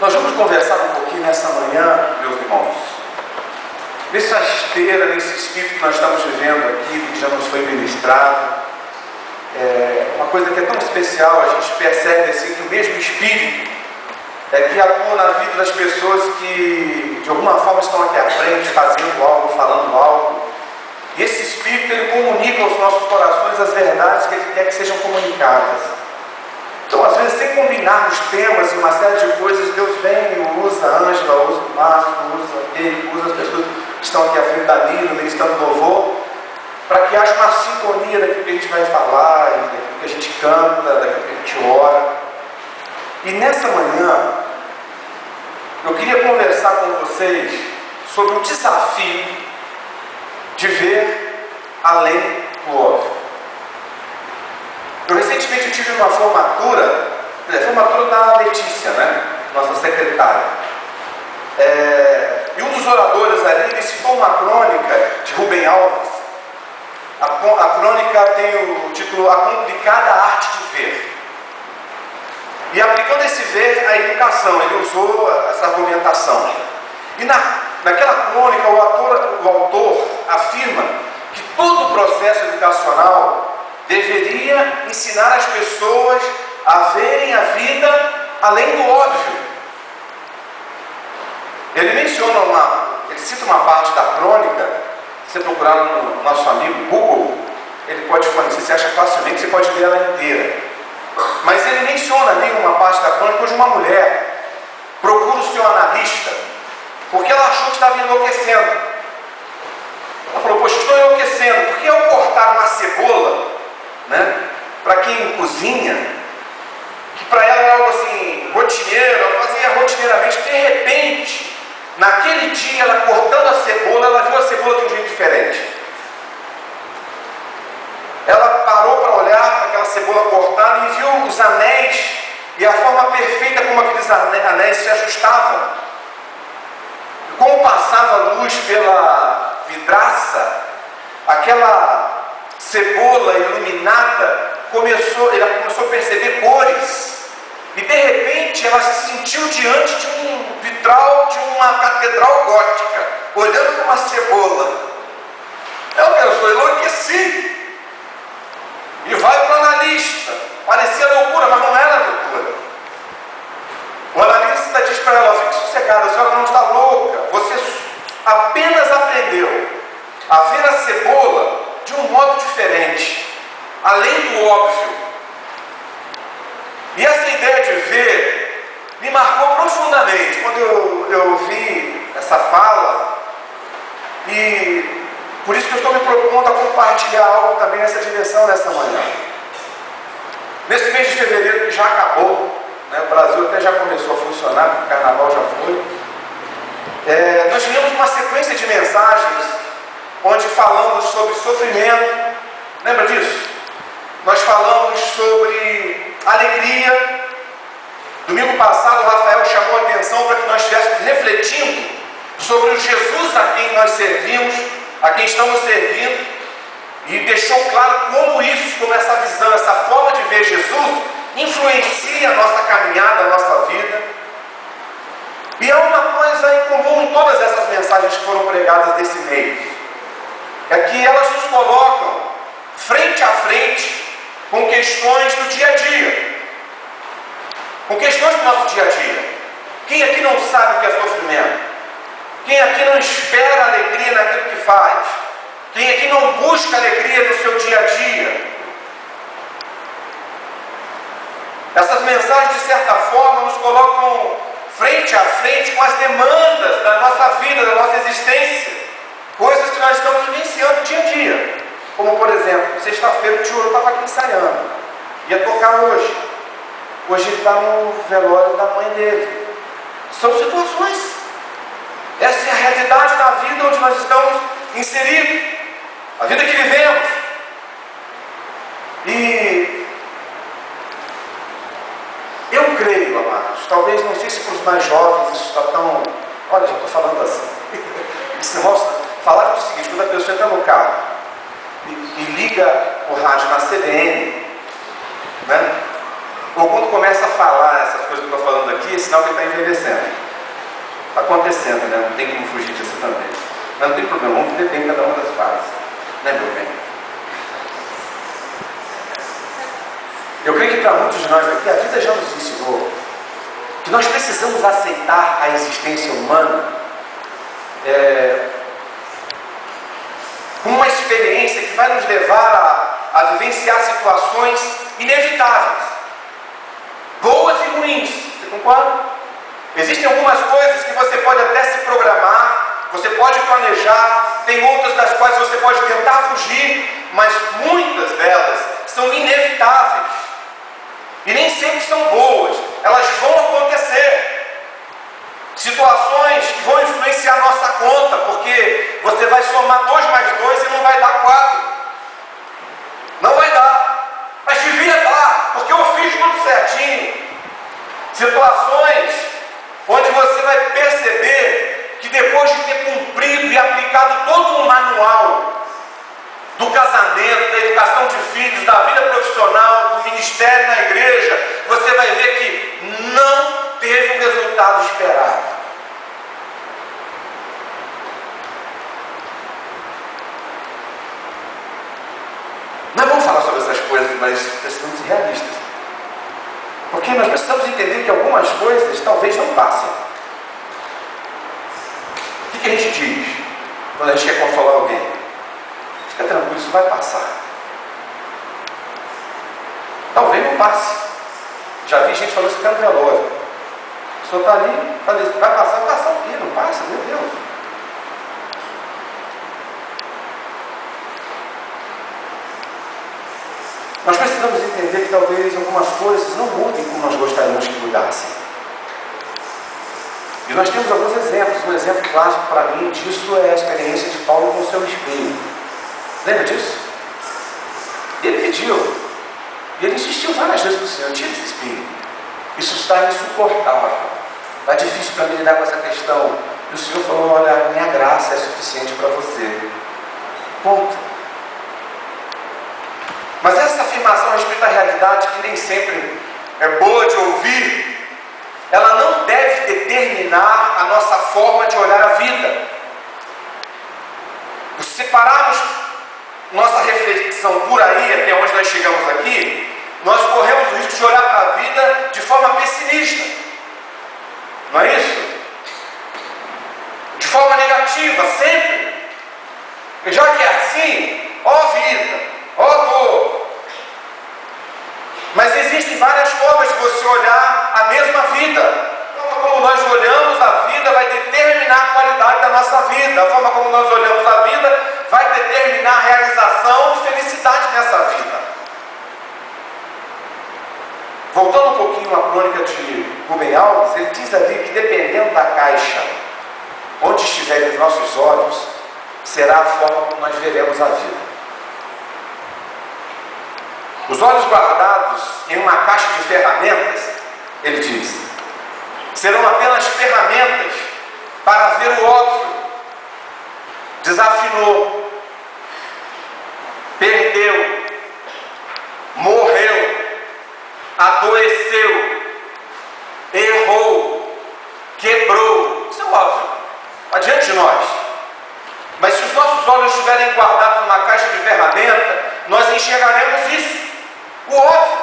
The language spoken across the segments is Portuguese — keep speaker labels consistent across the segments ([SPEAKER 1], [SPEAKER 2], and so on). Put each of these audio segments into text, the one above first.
[SPEAKER 1] Nós vamos conversar um pouquinho nessa manhã, meus irmãos, nessa esteira, nesse espírito que nós estamos vivendo aqui, que já nos foi ministrado. Uma coisa que é tão especial, a gente percebe assim, que o mesmo espírito que atua na vida das pessoas que de alguma forma estão aqui à frente, fazendo algo, falando algo. E esse espírito, ele comunica aos nossos corações as verdades que ele quer que sejam comunicadas. Então, às vezes, sem combinarmos temas e uma série de coisas, Deus vem e usa a Ângela, usa o Márcio, usa ele, usa as pessoas que estão aqui à frente da Nina, ministrando louvor, para que haja uma sintonia daquilo que a gente vai falar, daquilo que a gente canta, daquilo que a gente ora. E nessa manhã, eu queria conversar com vocês sobre o desafio de ver além do óbvio. Eu recentemente tive uma formatura da Letícia, nossa secretária. E um dos oradores ali, ele citou uma crônica de Rubem Alves. A crônica tem o título A Complicada Arte de Ver. E aplicando esse ver à educação, ele usou essa argumentação. E naquela crônica, o autor afirma que todo o processo educacional deveria ensinar as pessoas a verem a vida além do óbvio. Ele cita uma parte da crônica. Se você procurar no nosso amigo Google, ele pode fornecer, você acha facilmente, você pode ler ela inteira. Mas ele menciona ali uma parte da crônica onde uma mulher procura o seu analista porque ela achou que estava enlouquecendo. Ela falou, poxa, estou enlouquecendo, porque ao cortar uma cebola, para quem cozinha, que para ela era algo assim, rotineiro, ela fazia rotineiramente, de repente, naquele dia, ela cortando a cebola, ela viu a cebola de um jeito diferente. Ela parou para olhar para aquela cebola cortada e viu os anéis e a forma perfeita como aqueles anéis se ajustavam. Como passava a luz pela vidraça, aquela cebola iluminada, ela começou a perceber cores. E de repente ela se sentiu diante de um vitral de uma catedral gótica, olhando para uma cebola. Ela pensou, enlouqueci. E vai para o analista. Parecia loucura, mas não era loucura. O analista diz para ela, fique sossegada, a senhora não está louca. Você apenas aprendeu a ver a cebola de um modo diferente, além do óbvio. E essa ideia de ver me marcou profundamente quando eu vi essa fala. E por isso que eu estou me propondo a compartilhar algo também nessa direção nessa manhã. Nesse mês de fevereiro, que já acabou, o Brasil até já começou a funcionar, porque o carnaval já foi. Nós tivemos uma sequência de mensagens onde falamos sobre sofrimento. Lembra disso? Nós falamos sobre alegria. Domingo passado, o Rafael chamou a atenção para que nós estivéssemos refletindo sobre o Jesus a quem nós servimos, a quem estamos servindo, e deixou claro como essa visão, essa forma de ver Jesus influencia a nossa caminhada, a nossa vida. E há uma coisa em comum em todas essas mensagens que foram pregadas desse mês, é que elas nos colocam frente a frente com questões do dia a dia, com questões do nosso dia a dia. Quem aqui não sabe o que é sofrimento? Quem aqui não espera alegria naquilo que faz? Quem aqui não busca alegria no seu dia a dia? Essas mensagens, de certa forma, nos colocam frente a frente com as demandas da nossa vida, da nossa existência. Coisas que nós estamos vivenciando dia a dia. Como, por exemplo, sexta-feira o tio estava aqui ensaiando. Ia tocar hoje. Hoje ele está no velório da mãe dele. São situações. Essa é a realidade da vida onde nós estamos inseridos. A vida que vivemos. E eu creio, amados, talvez, não sei se para os mais jovens isso está tão... Olha, já estou falando assim. Isso mostra, falar o seguinte, quando a pessoa entra no carro e liga o rádio na CBN, ou quando começa a falar essas coisas que eu estou falando aqui, é sinal que ele está envelhecendo. Está acontecendo, né? Não tem como fugir disso também. Mas não tem problema, vamos viver bem cada uma das fases. Né, meu bem? Eu creio que para muitos de nós aqui, a vida já nos ensinou que nós precisamos aceitar a existência humana como uma experiência que vai nos levar a vivenciar situações inevitáveis, boas e ruins. Você concorda? Existem algumas coisas que você pode até se programar, você pode planejar, tem outras das quais você pode tentar fugir, mas muitas delas são inevitáveis e nem sempre são boas. Elas vão acontecer. Situações que vão influenciar a nossa conta, porque você vai somar 2 mais 2 e não vai dar 4. Não vai dar. Mas devia dar, porque eu fiz tudo certinho. Situações onde você vai perceber que depois de ter cumprido e aplicado todo o manual do casamento, da educação de filhos, da vida profissional, do ministério na igreja, você vai ver que não teve o resultado esperado. Nós vamos falar sobre essas coisas, mas precisamos ser realistas. Porque nós precisamos entender que algumas coisas talvez não passem. O que a gente diz quando a gente quer consolar alguém? Fica tranquilo, isso vai passar. Talvez não passe. Já vi gente falando isso até no velório. A pessoa está ali, falei, vai passar o quê? Não passa, meu Deus. Nós precisamos entender que talvez algumas coisas não mudem como nós gostaríamos que mudassem. E nós temos alguns exemplos. Um exemplo clássico para mim disso é a experiência de Paulo com o seu espinho. Lembra disso? Ele pediu, e ele insistiu várias vezes para o Senhor: tira esse espinho. Isso está insuportável. Está difícil para mim lidar com essa questão. E o Senhor falou: olha, minha graça é suficiente para você. Ponto. Mas essa afirmação a respeito da realidade, que nem sempre é boa de ouvir, ela não deve determinar a nossa forma de olhar a vida. Se separarmos nossa reflexão por aí, até onde nós chegamos aqui, nós corremos o risco de olhar para a vida de forma pessimista. Não é isso? De forma negativa, sempre. E já que é assim, ó vida, ó dor. Mas existem várias formas de você olhar a mesma vida. A forma como nós olhamos a vida vai determinar a qualidade da nossa vida. A forma como nós olhamos a vida vai determinar a realização e felicidade nessa vida. Voltando um pouquinho à crônica de Rubem Alves, ele diz ali que dependendo da caixa onde estiverem os nossos olhos, será a forma como nós veremos a vida. Os olhos guardados em uma caixa de ferramentas, ele diz, serão apenas ferramentas para ver o óbvio. Desafinou, perdeu, morreu, adoeceu, errou, quebrou. Isso é óbvio, adiante de nós. Mas se os nossos olhos estiverem guardados numa caixa de ferramenta, nós enxergaremos isso. O óbvio.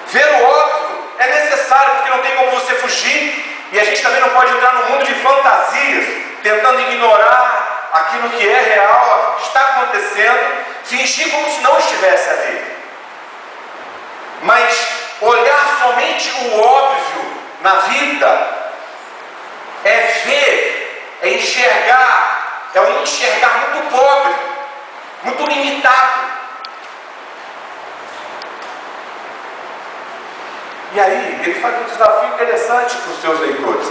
[SPEAKER 1] Ver o óbvio é necessário, porque não tem como você fugir, e a gente também não pode entrar no mundo de fantasias, tentando ignorar aquilo que é real, aquilo que está acontecendo, fingir como se não estivesse ali. Mas olhar somente o óbvio na vida é ver, é enxergar, é um enxergar muito pobre, muito limitado. E aí, ele faz um desafio interessante para os seus leitores.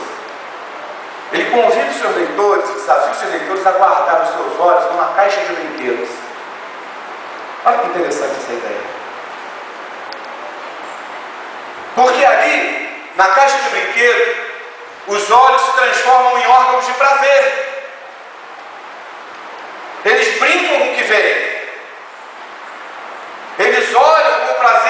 [SPEAKER 1] Ele convida os seus leitores, desafia os seus leitores a guardar os seus olhos numa caixa de brinquedos. Olha que interessante essa ideia. Porque ali, na caixa de brinquedo, os olhos se transformam em órgãos de prazer. Eles brincam com o que vem. Eles olham com prazer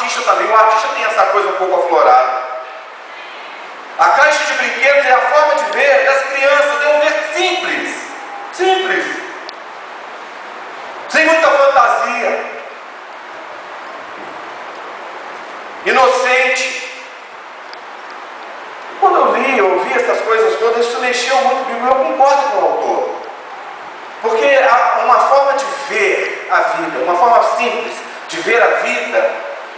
[SPEAKER 1] artista também. O artista tem essa coisa um pouco aflorada. A caixa de brinquedos é a forma de ver das crianças, é um ver simples, simples, sem muita fantasia, inocente. Quando eu ouvi essas coisas todas, isso mexeu muito comigo. Eu concordo com o autor, porque uma forma de ver a vida, uma forma simples de ver a vida,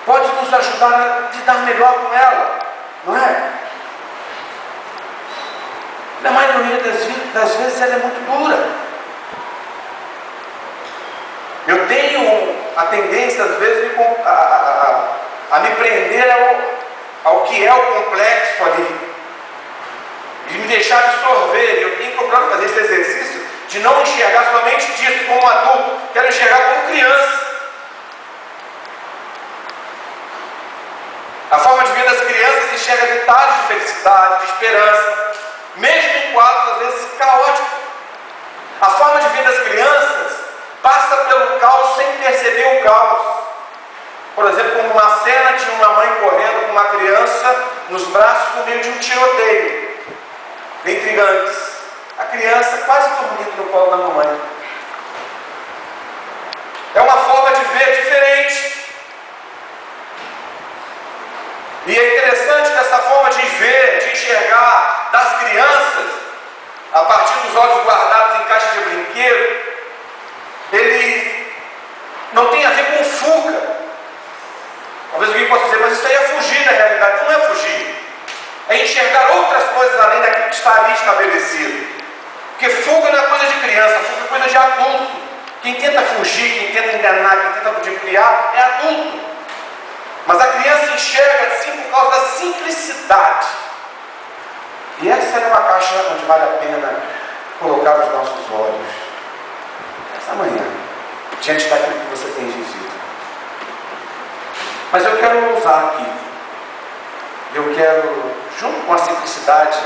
[SPEAKER 1] pode nos ajudar a lidar melhor com ela, não é? Na maioria das vezes ela é muito dura. Eu tenho a tendência, às vezes, a me prender ao que é o complexo ali, de me deixar absorver. Eu tenho procurado fazer esse exercício de não enxergar somente disso como adulto, quero enxergar como criança. A forma de ver das crianças enxerga detalhes de felicidade, de esperança, mesmo em quadros às vezes caóticos. A forma de ver das crianças passa pelo caos sem perceber o caos. Por exemplo, como uma cena de uma mãe correndo com uma criança nos braços no meio de um tiroteio entre gigantes. A criança quase dormindo no colo da mamãe. É uma forma de ver diferente. E é interessante que essa forma de ver, de enxergar das crianças, a partir dos olhos guardados em caixa de brinquedo, ele não tem a ver com fuga. Talvez alguém possa dizer, mas isso aí é fugir da realidade. Não é fugir. É enxergar outras coisas além daquilo que está ali estabelecido. Porque fuga não é coisa de criança, fuga é coisa de adulto. Quem tenta fugir, quem tenta enganar, quem tenta ludibriar, é adulto. Mas a criança enxerga assim por causa da simplicidade. E essa é uma caixa onde vale a pena colocar os nossos olhos. Essa manhã, diante daquilo que você tem vivido. Mas eu quero usar aqui. Eu quero, junto com a simplicidade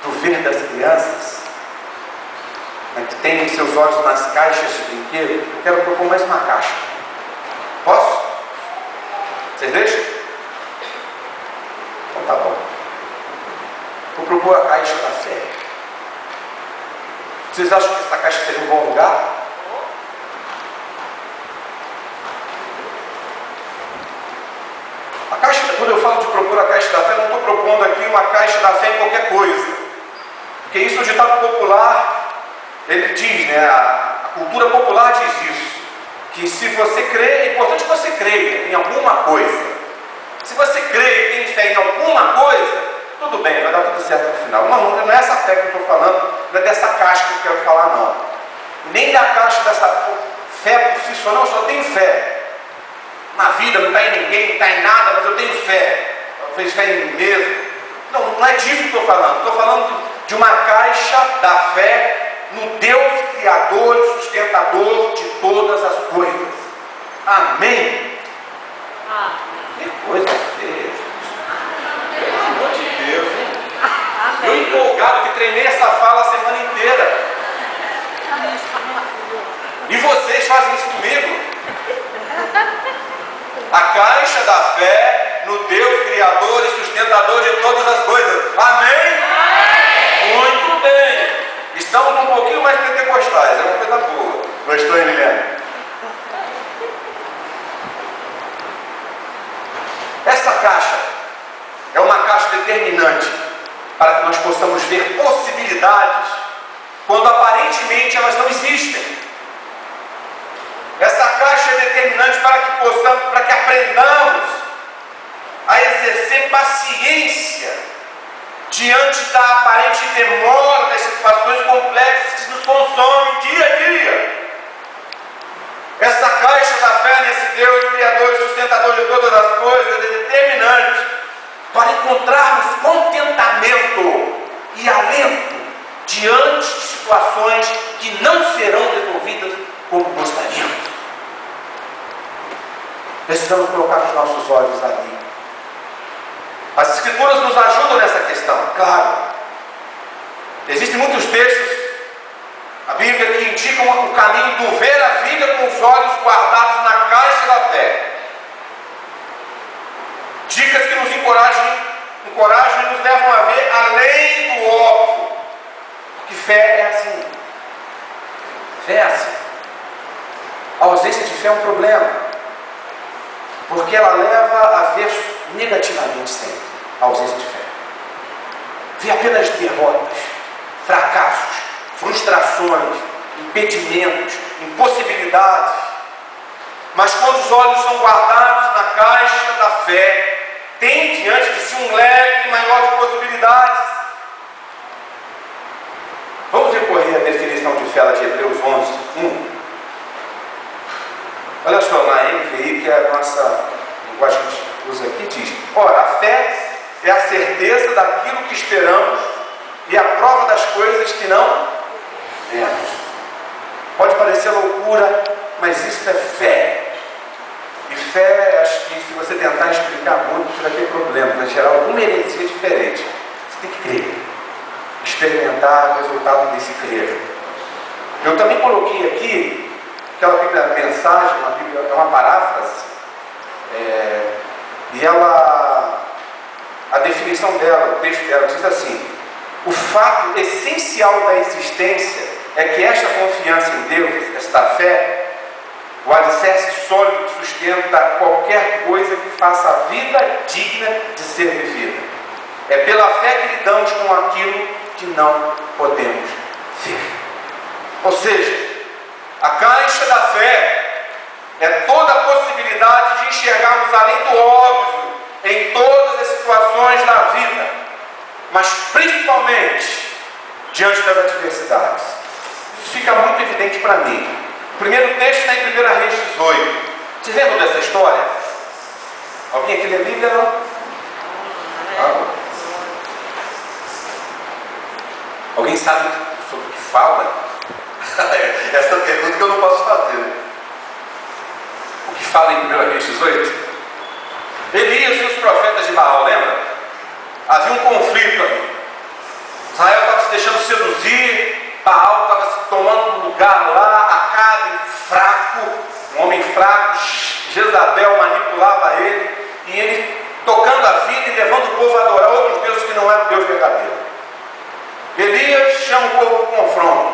[SPEAKER 1] do ver das crianças, que tem seus olhos nas caixas de brinquedo, eu quero propor mais uma caixa. Posso? Vocês deixam? Então tá bom. Vou propor a caixa da fé. Vocês acham que essa caixa seria um bom lugar? A caixa, quando eu falo de propor a caixa da fé, não estou propondo aqui uma caixa da fé em qualquer coisa. Porque isso é um ditado popular, ele diz, né? A cultura popular diz isso. Que se você crê, é importante que você creia em alguma coisa. Se você crê e tem fé em alguma coisa, tudo bem, vai dar tudo certo no final. Não é essa fé que eu estou falando, não é dessa caixa que eu quero falar, não. Nem da caixa dessa fé por si só, não, eu só tenho fé. Na vida não está em ninguém, não está em nada, mas eu tenho fé. Talvez fé em mim mesmo. Não é disso que eu estou falando. Estou falando de uma caixa da fé no Deus Criador e sustentador de todas as coisas. Amém? Que coisa feia. Pelo amor de Deus, hein? Eu empolgado que treinei essa fala a semana inteira. E vocês fazem isso comigo? A caixa da fé no Deus Criador e sustentador de todas as coisas. Amém? Amém. Muito bem. Estamos um pouquinho mais pentecostais, é uma coisa boa. Gostou, Emiliano? Essa caixa é uma caixa determinante para que nós possamos ver possibilidades quando aparentemente elas não existem. Essa caixa é determinante para que aprendamos a exercer paciência diante da aparente demora das situações complexas que nos consomem dia a dia. Essa caixa da fé nesse Deus Criador e sustentador de todas as coisas é determinante para encontrarmos contentamento e alento diante de situações que não serão resolvidas como gostaríamos. Precisamos colocar os nossos olhos ali. As Escrituras nos ajudam nessa questão, claro. Existem muitos textos, a Bíblia, que indicam o caminho do ver a vida com os olhos guardados na caixa da fé. encorajam e nos levam a ver além do óbvio. Porque fé é assim. Fé é assim. A ausência de fé é um problema, porque ela leva a ver negativamente sempre a ausência de fé. Vê apenas derrotas, fracassos, frustrações, impedimentos, impossibilidades. Mas quando os olhos são guardados na caixa da fé, tem diante de si um leque maior de possibilidades. Vamos recorrer à definição de fé lá de Hebreus 11, 1. Olha só, na NVI, que é a nossa linguagem que a gente usa aqui, diz: ora, a fé é a certeza daquilo que esperamos e a prova das coisas que não vemos. Pode parecer loucura, mas isso é fé. E fé, acho que se você tentar explicar muito, você vai ter problema, vai gerar alguma heresia diferente. Você tem que crer, experimentar o resultado desse crer. Eu também coloquei aqui aquela Bíblia Mensagem, uma Bíblia, é uma paráfrase, e a definição dela, o texto dela diz assim: o fato essencial da existência é que esta confiança em Deus, esta fé, o alicerce sólido que sustenta qualquer coisa que faça a vida digna de ser vivida. É pela fé que lidamos com aquilo que não podemos ver. Ou seja, a caixa da fé é toda a possibilidade de enxergarmos além do óbvio em todas as situações da vida, mas principalmente diante das adversidades. Isso fica muito evidente para mim. O primeiro texto está em 1 Reis 18. Vocês lembram dessa história? Alguém aqui lê a Bíblia? Não? Alguém sabe sobre o que fala? Essa pergunta que eu não posso fazer. O que fala em 1 Reis 18? Elias e os profetas de Baal, lembra? Havia um conflito ali. Israel estava se deixando seduzir, Baal estava se tomando lugar lá, Acabe fraco, um homem fraco, Jezabel manipulava ele, e ele tocando a vida e levando o povo a adorar outros deuses que não eram o Deus verdadeiro. Elias chama o povo para um confronto,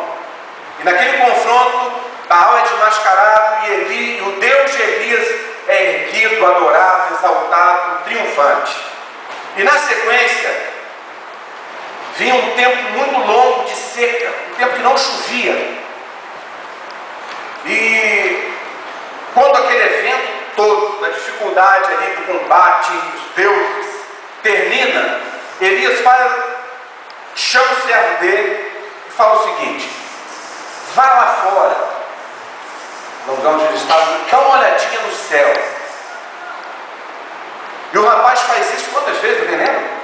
[SPEAKER 1] e naquele confronto Baal é desmascarado e o Deus de Elias é erguido, adorado, exaltado, triunfante. E na sequência vinha um tempo muito longo de seca, um tempo que não chovia. E quando aquele evento todo, da dificuldade ali do combate entre os deuses, termina, Elias chama o servo dele e fala o seguinte: vá lá fora, no lugar onde eles estavam, dá uma olhadinha no céu. E o rapaz faz isso quantas vezes, alguém lembra?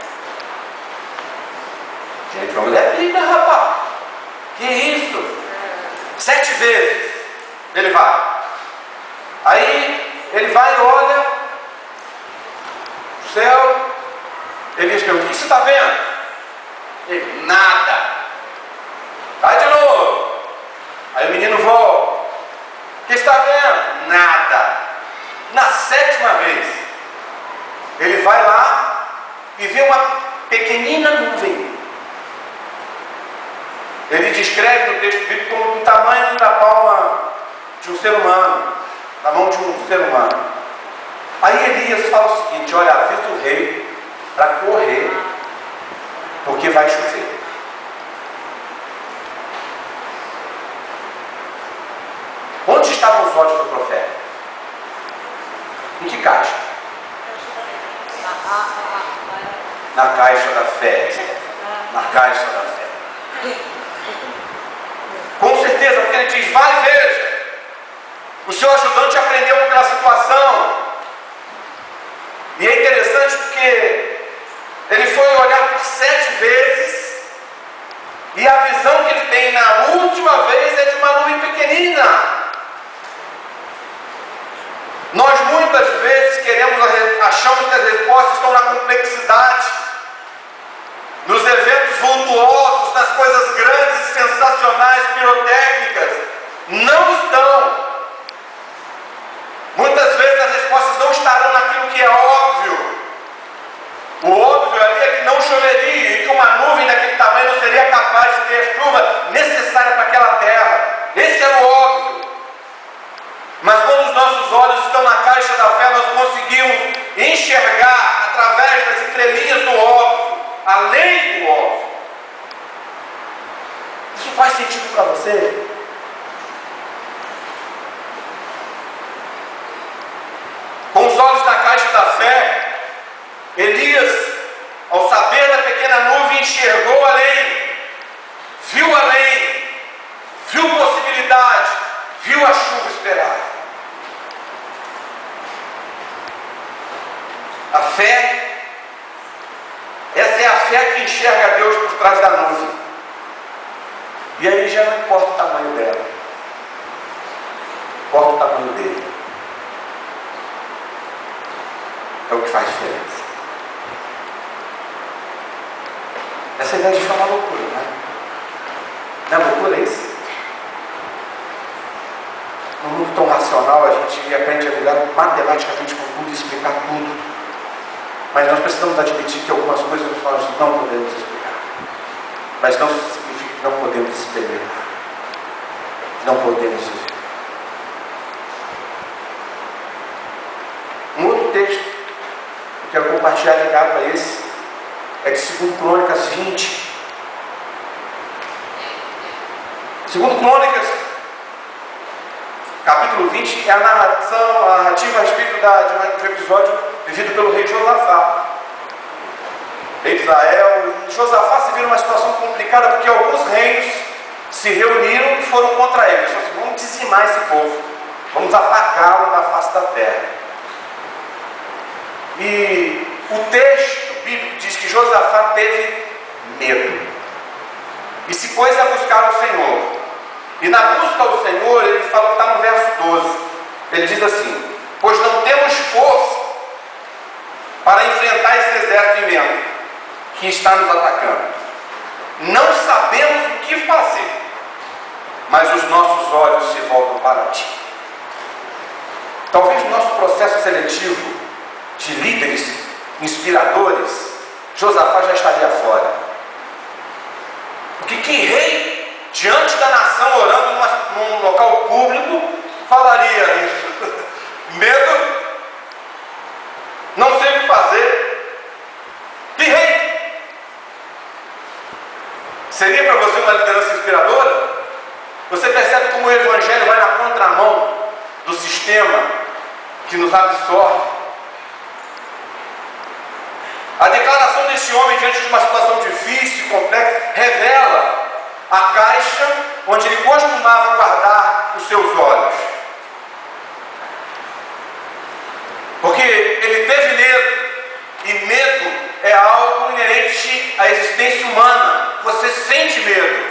[SPEAKER 1] Gente, vamos ler a Bíblia, rapaz. Que isso? 7 vezes ele vai. Aí ele vai e olha o céu. Elias pergunta: o que você está vendo? Ele: nada. Vai de novo. Aí o menino volta: o que você está vendo? Nada. Na 7ª vez ele vai lá e vê uma pequenina nuvem. Ele descreve no texto bíblico como do tamanho da palma de um ser humano, da mão de um ser humano. Aí Elias fala o seguinte: olha, avisa o rei para correr, porque vai chover. Onde estavam os olhos do profeta? Em que caixa? Na caixa da fé. Na caixa da fé. Com certeza, porque ele diz: vai e veja. O seu ajudante aprendeu com aquela situação. E é interessante porque ele foi olhar por 7 vezes, e a visão que ele tem na última vez é de uma nuvem pequenina. Nós muitas vezes achamos que as respostas estão na complexidade, nos eventos vultuosos, nas coisas grandes, sensacionais, pirotécnicas. Não estão. Muitas vezes as respostas não estarão naquilo que é óbvio. O óbvio ali é que não choveria e que uma nuvem daquele tamanho não seria capaz de ter a chuva necessária para aquela terra. Esse era o óbvio. Mas quando os nossos olhos estão na caixa da fé, nós conseguimos enxergar através das entrelinhas do óbvio, além do óbvio. Isso faz sentido para você? Com os olhos da caixa da fé, Elias, ao saber da pequena nuvem, enxergou além, viu possibilidade, viu a chuva esperada. A fé, essa é a fé que enxerga Deus por trás da nuvem. E aí já não importa o tamanho dela, importa o tamanho dele. É o que faz diferença. Essa ideia de fé é uma loucura, né? Não é loucura isso? Num mundo tão racional, a gente aprende a lidar matematicamente com tudo e explicar tudo. Mas nós precisamos admitir que algumas coisas nós não podemos explicar. Mas não significa que não podemos experimentar. Não podemos viver. Um outro texto que eu quero compartilhar ligado a esse é de 2 Crônicas 20. 2 Crônicas, capítulo 20, é a narrativa a respeito de um episódio vivido pelo rei Josafá, rei de Israel. E Josafá se viu numa situação complicada porque alguns reinos se reuniram e foram contra ele. Eles falaram assim: vamos dizimar esse povo, vamos atacá-lo na face da terra. E o texto bíblico diz que Josafá teve medo e se pôs a buscar o Senhor. E na busca ao Senhor, ele fala que está no verso 12. Ele diz assim: pois não temos força para enfrentar esse exército imenso que está nos atacando. Não sabemos o que fazer, mas os nossos olhos se voltam para ti. Talvez no nosso processo seletivo de líderes inspiradores, Josafá já estaria fora. Porque que rei, diante da nação, orando num local público, falaria isso? Medo, não sei o que fazer. Que rei? Seria para você uma liderança inspiradora? Você percebe como o Evangelho vai na contramão do sistema que nos absorve. A declaração desse homem diante de uma situação difícil e complexa revela a caixa onde ele costumava guardar os seus olhos. Porque ele teve medo, e medo é algo inerente à existência humana. Você sente medo.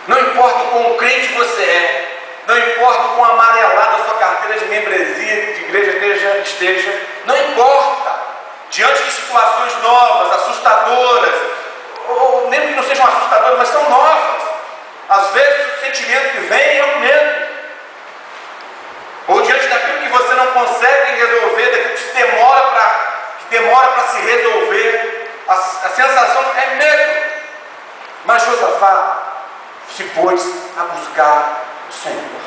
[SPEAKER 1] Não importa o quão crente você é, não importa o quão amarelada a sua carteira de membresia de igreja esteja, não importa. Diante de situações novas, assustadoras, ou mesmo que não sejam assustadoras, mas são novas, às vezes o sentimento que vem é o medo. Ou diante daquilo que você não consegue resolver, daquilo que demora para se resolver, a sensação é medo. Mas Josafá se pôs a buscar o Senhor.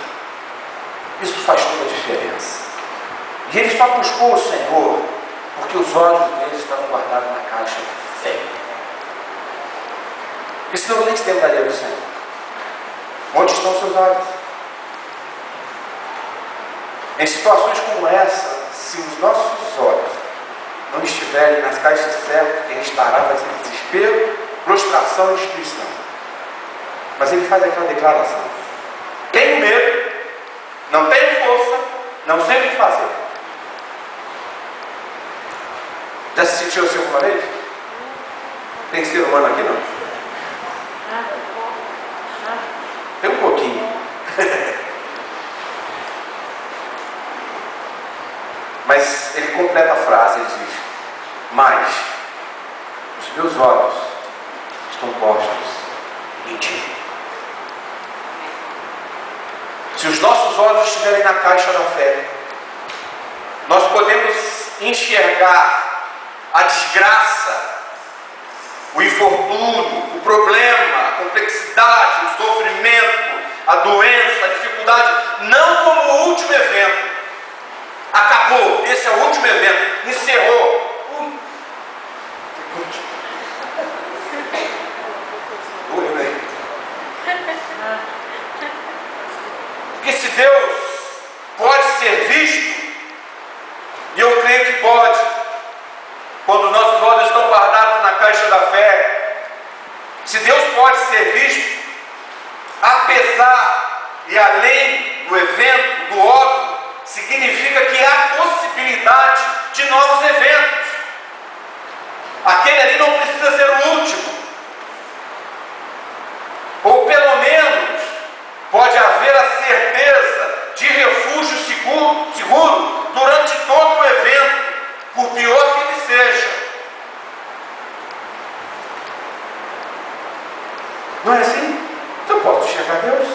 [SPEAKER 1] Isso faz toda a diferença. E ele só buscou o Senhor porque os olhos dele estavam guardados na caixa da fé. Porque senão nem se lembraria do Senhor. Onde estão os seus olhos? Em situações como essa, se os nossos olhos não estiverem nas caixas certas, quem estará vai ser desespero, prostração e destruição. Mas ele faz aquela declaração: tenho medo, não tenho força, não sei o que fazer. Já se sentiu assim alguma vez? Tem ser humano aqui, não? Tem um pouquinho. Mas ele completa a frase, ele diz: mas os meus olhos estão postos em ti. Se os nossos olhos estiverem na caixa da fé, nós podemos enxergar a desgraça, o infortúnio, o problema, a complexidade, o sofrimento, a doença, a dificuldade, não como o último evento. Acabou, esse é o último evento, encerrou. Porque se Deus pode ser visto, e eu creio que pode, quando nossos olhos estão guardados na caixa da fé, se Deus pode ser visto, apesar e além do evento, do óbvio, significa que há possibilidade de novos eventos. Aquele ali não precisa ser o último. Ou pelo menos pode haver a certeza de refúgio seguro durante todo o evento, por pior que ele seja. Não é assim? Então eu posso enxergar Deus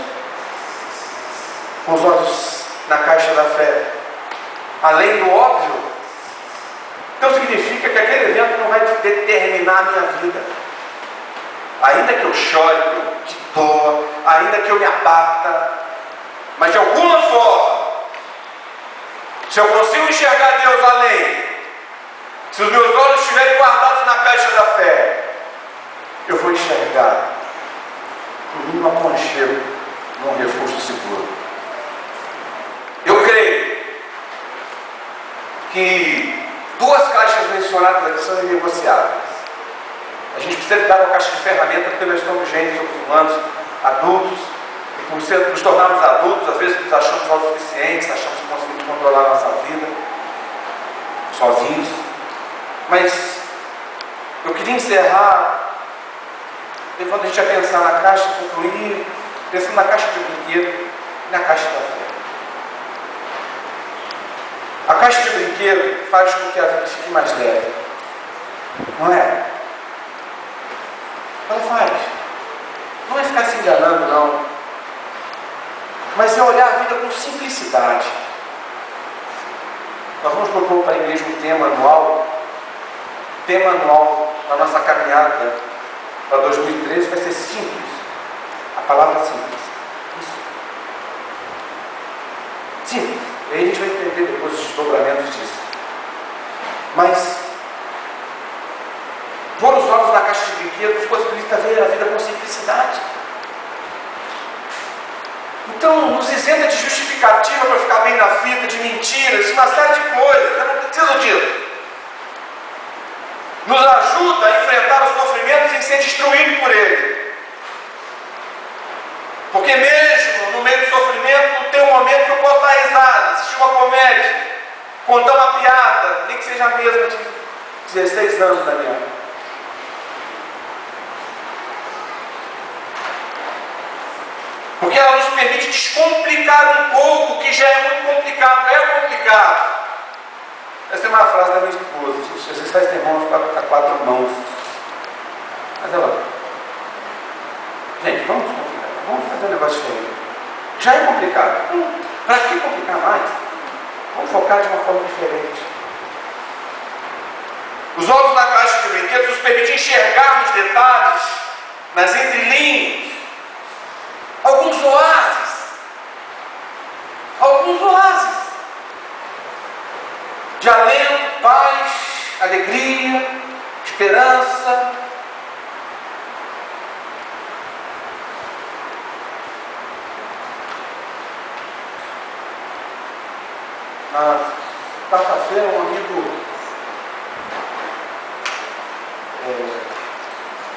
[SPEAKER 1] com os olhos na caixa da fé, além do óbvio. Então significa que aquele evento não vai determinar a minha vida. Ainda que eu chore, que eu te doa, ainda que eu me abata, mas de alguma forma, se eu consigo enxergar Deus além, se os meus olhos estiverem guardados na caixa da fé, eu vou enxergar no mínimo aconchego, num refúgio seguro. Eu creio que duas caixas mencionadas aqui são inegociáveis. A gente precisa lidar com a caixa de ferramentas porque nós somos gente, somos humanos, adultos, e por nos tornarmos adultos, às vezes nos achamos autossuficientes, achamos que conseguimos controlar a nossa vida sozinhos. Mas eu queria encerrar, levando a gente a pensar na caixa, concluir, pensando na caixa de brinquedo e na caixa da fé. A caixa de brinquedo faz com que a vida fique mais leve, não é? Ela faz. Não é ficar se enganando, não. Mas é olhar a vida com simplicidade. Nós vamos propor para a igreja um tema anual. O tema anual da nossa caminhada para 2013 vai ser simples. A palavra simples. Isso. Simples. E aí a gente vai entender depois os desdobramentos disso. Mas pôr os olhos na caixa de brinquedos possibilita ver a vida com simplicidade. Então, nos isenta de justificativa para ficar bem na fita, de mentiras, uma série de coisas. Eu não preciso disso. Nos ajuda a enfrentar os sofrimentos sem ser destruído por ele. Porque mesmo no meio do sofrimento, tem um momento que eu posso dar risada, assistir uma comédia, contar uma piada, nem que seja a mesma de 16 anos da minha vida. Porque ela nos permite descomplicar um pouco o que já é muito complicado. É complicado. Essa é uma frase da minha esposa. Às vezes faz ter mãos a quatro mãos. Mas ela, gente, vamos complicar. Vamos fazer um negócio diferente. Já é complicado. Para que complicar mais? Vamos focar de uma forma diferente. Os olhos da caixa de brinquedos nos permitem enxergar nos detalhes, nas entrelinhas, alguns oásis de alento, paz, alegria, esperança. Na quarta-feira, um amigo,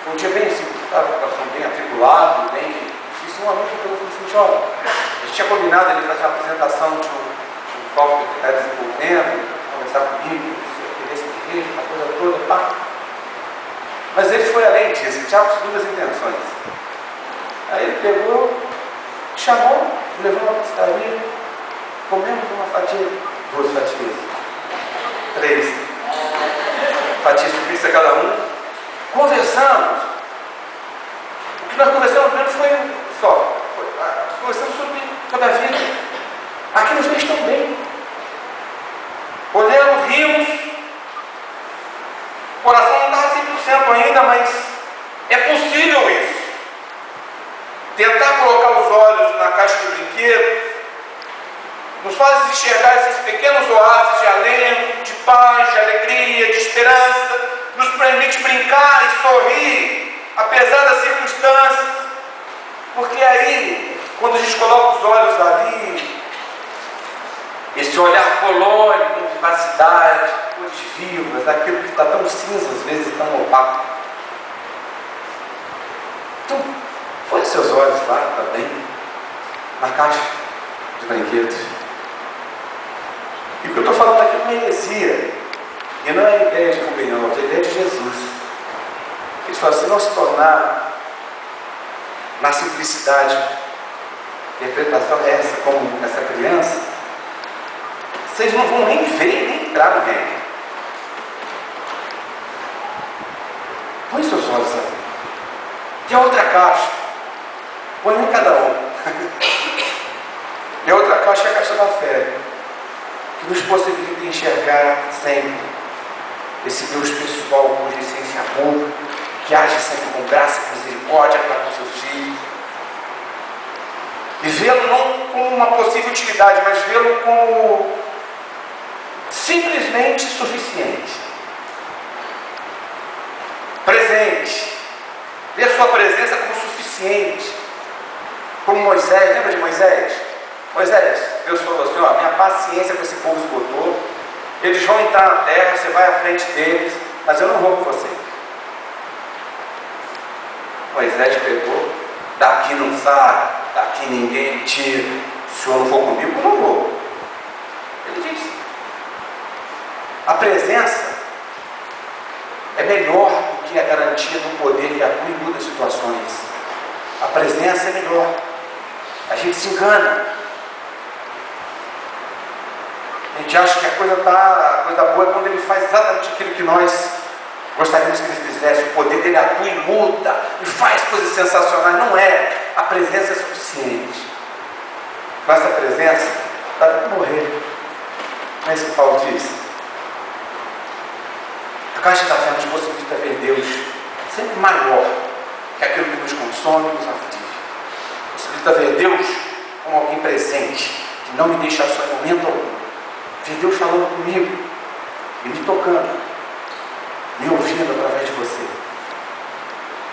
[SPEAKER 1] um dia bem assim, estava bem atribulado, bem difícil. Um amigo falou assim: olha, a gente tinha combinado ele fazer uma apresentação de um software que está desenvolvendo, conversar comigo, esse terreno, uma coisa toda, pá. Mas ele foi além disso, ele tinha segundas intenções. Aí ele pegou, chamou, levou uma pizzaria, comemos uma fatia, 2 fatias, 3 fatias de pizza cada um, conversamos. O que nós conversamos mesmo foi conversamos sobre a vida. Aqui nos fez tão bem. Olhamos, rimos, coração não estava 100% ainda, mas é possível isso. Tentar colocar os olhos na caixa de brinquedos nos faz enxergar esses pequenos oásis de alento, de paz, de alegria, de esperança, nos permite brincar e sorrir, apesar das circunstâncias, porque aí, quando a gente coloca os olhos ali, esse olhar colore com vivacidade, cores vivas, daquilo que está tão cinza, às vezes tão opaco. Então, põe seus olhos lá também, na caixa de brinquedos. E o que eu estou falando aqui é uma heresia, e não é a ideia de Rubem Alves, é a ideia de Jesus. Ele fala, se não se tornar na simplicidade, a interpretação é essa, como essa criança, vocês não vão nem ver, nem entrar no reino. Põe seus olhos ali. E a outra caixa, põe em cada um. E a outra caixa é a caixa da fé, que nos possibilita enxergar sempre esse Deus pessoal, cuja essência é amor, que age sempre com graça e misericórdia para com seus filhos. E vê-lo não como uma possível utilidade, mas vê-lo como simplesmente suficiente. Presente. Ver sua presença como suficiente. Como Moisés, lembra de Moisés? Moisés, Deus falou assim, ó, minha paciência com esse povo esgotou, eles vão entrar na terra, você vai à frente deles, mas eu não vou com você. Moisés pegou, daqui não sai, daqui ninguém me tira, se o senhor não for comigo, eu não vou. Ele disse, a presença é melhor do que a garantia do poder que atua em muitas situações. A presença é melhor. A gente se engana. A gente acha que a coisa boa é quando ele faz exatamente aquilo que nós gostaríamos que ele fizesse. O poder dele atua e muda, e faz coisas sensacionais. Não é. A presença é suficiente. Com essa presença, dá para morrer. Não é isso que Paulo diz. A caixa da fé nos possibilita ver Deus sempre maior que aquilo que nos consome e nos aflige. Possibilita ver Deus como alguém presente, que não me deixa só em momento algum. Ver Deus falando comigo e me tocando, me ouvindo através de você.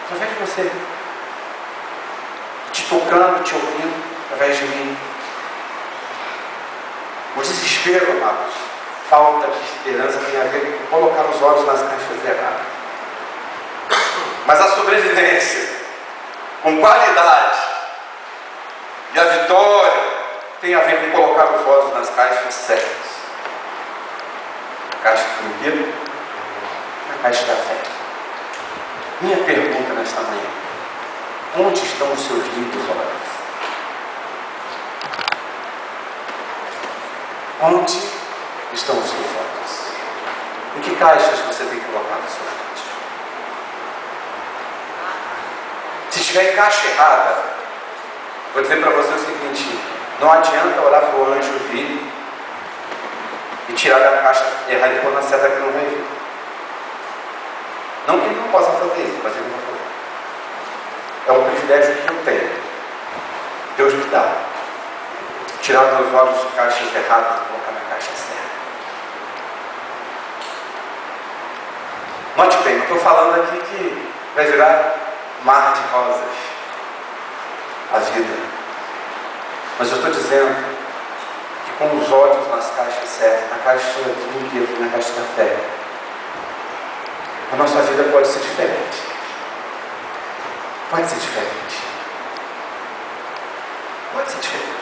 [SPEAKER 1] Através de você. Te tocando, te ouvindo através de mim. O desespero, amados, falta de esperança tem a ver com colocar os olhos nas caixas erradas. Mas a sobrevivência com qualidade e a vitória tem a ver com colocar os olhos nas caixas certas. A caixa do brinquedo, a caixa da fé. Minha pergunta nesta manhã: onde estão os seus lindos olhos? Onde estão os seus olhos? Em que caixas você tem colocado os seus olhos? Se estiver em caixa errada, vou dizer para você o seguinte: não adianta orar para o anjo vir e tirar da caixa errada e pôr na seta que não vai vir. Não que ele não possa fazer isso, mas ele não vai fazer. É um privilégio que eu tenho. Deus me dá. Tirar meus olhos de caixas erradas e colocar na caixa certa. Note bem, não estou falando aqui que vai virar mar de rosas a vida. Mas eu estou dizendo que com os olhos nas caixas certas, na caixa do brinquedo, na caixa da fé, a nossa vida pode ser diferente. Pode ser diferente. Pode ser diferente.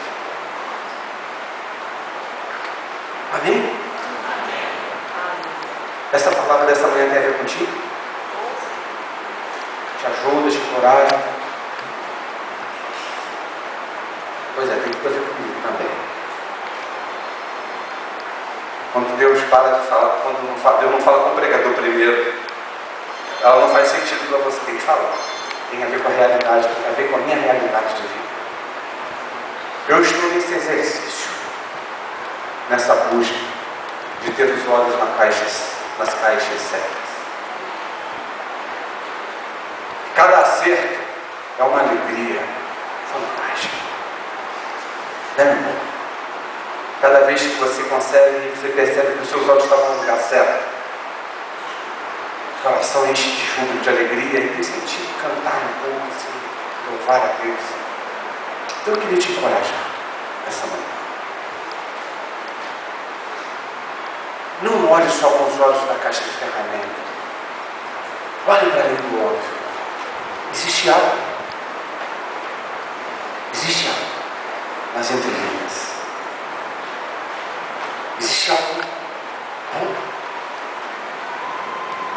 [SPEAKER 1] Amém? Amém. Essa palavra dessa manhã tem a ver contigo? Te ajuda, te coragem. Pois é, tem que fazer comigo também. Quando Deus para de falar, quando Deus não fala com o pregador primeiro, ela não faz sentido para você, tem que falar. Tem a ver com a realidade, tem a ver com a minha realidade de vida. Eu estou nesse exercício, nessa busca de ter os olhos nas caixas certas. Cada acerto é uma alegria fantástica. Meu irmão? Cada vez que você consegue, você percebe que os seus olhos estavam no lugar certo. O coração enche de júbilo, de alegria, e tem sentido cantar um pouco, assim, louvar a Deus. Então eu queria te encorajar essa manhã. Não olhe só com os olhos da caixa de ferramentas. Olhe para além do óbvio. Existe algo. Existe algo nas entrelinhas. Existe algo bom.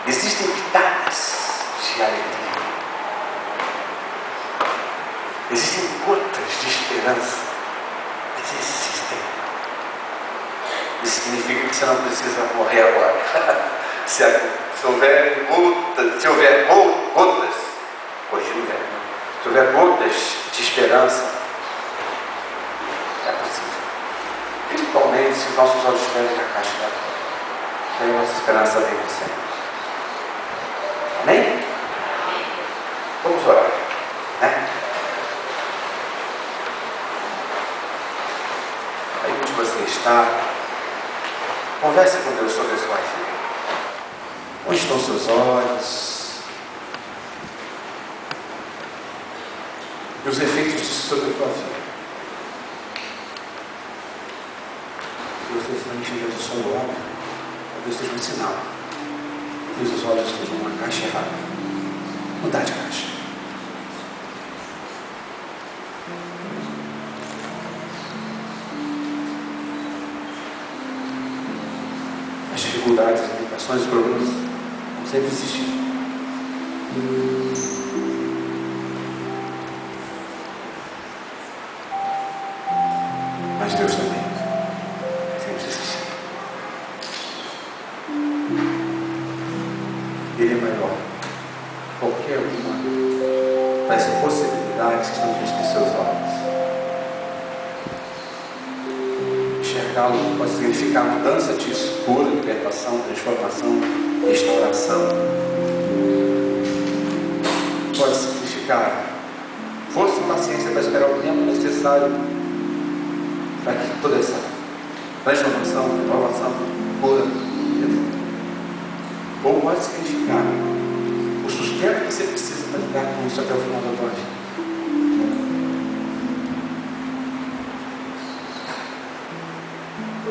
[SPEAKER 1] Existem pitadas de alegria. Existem gotas de esperança. Mas existem. Isso significa que você não precisa morrer agora. Se houver gotas, corrigindo o verbo, se houver gotas de esperança, é possível. Principalmente se os nossos olhos estiverem na caixa da fé. Aí a nossa esperança vem do Senhor. Amém? Vamos orar, né? Aí onde você está, converse com Deus sobre a sua vida. Onde estão seus olhos? E os efeitos disso sobre a tua vida. Se você está enxergando só o óbvio, talvez seja um sinal. Talvez os olhos estejam numa caixa errada. Mudar de caixa. As dificuldades, as limitações, os problemas vão sempre existir. Mas Deus também sempre existe. Ele é maior que qualquer uma das possibilidades que estão diante de seus olhos. Enxergá-lo pode significar mudança disso, cura, libertação, transformação, restauração. Pode significar força e paciência para esperar o tempo necessário para que toda essa transformação, renovação, cura, ou pode significar o sustento que você precisa para lidar com isso até o final da tua vida.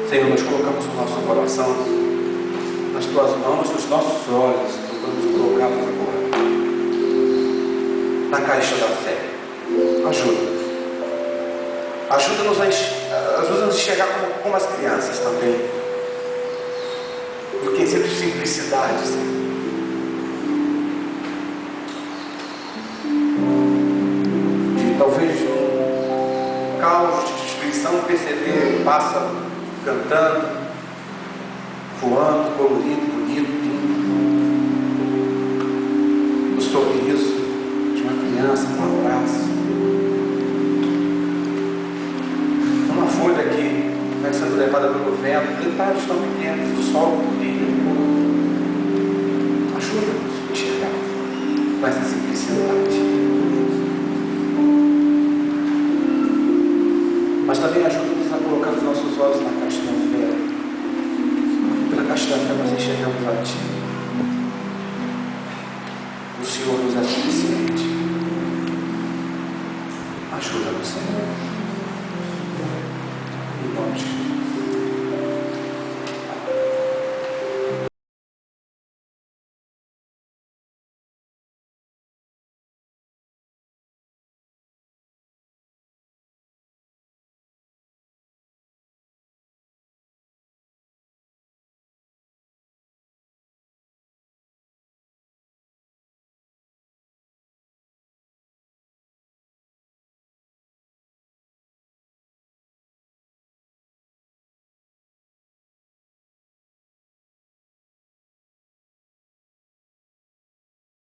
[SPEAKER 1] Senhor, nós colocamos o nosso coração nas tuas mãos, nos nossos olhos, procuramos colocá-los agora na caixa da fé. Ajuda-nos. Ajuda-nos a enxergar como as crianças também. Do quesito de simplicidade, Senhor. De talvez um caos de destruição perceber o pássaro cantando, voando, colorido, bonito, lindo. O sorriso de uma criança, um abraço. Uma folha que vai sendo levada pelo vento, detalhes tão pequenos, o sol brilha. Ajuda-nos a enxergar com essa simplicidade. Mas também ajuda-nos a colocar os nossos olhos na caixa da fé. Porque pela caixa da fé nós enxergamos a Ti. O Senhor nos é suficiente. Ajuda-nos, Senhor. Em nome de Jesus.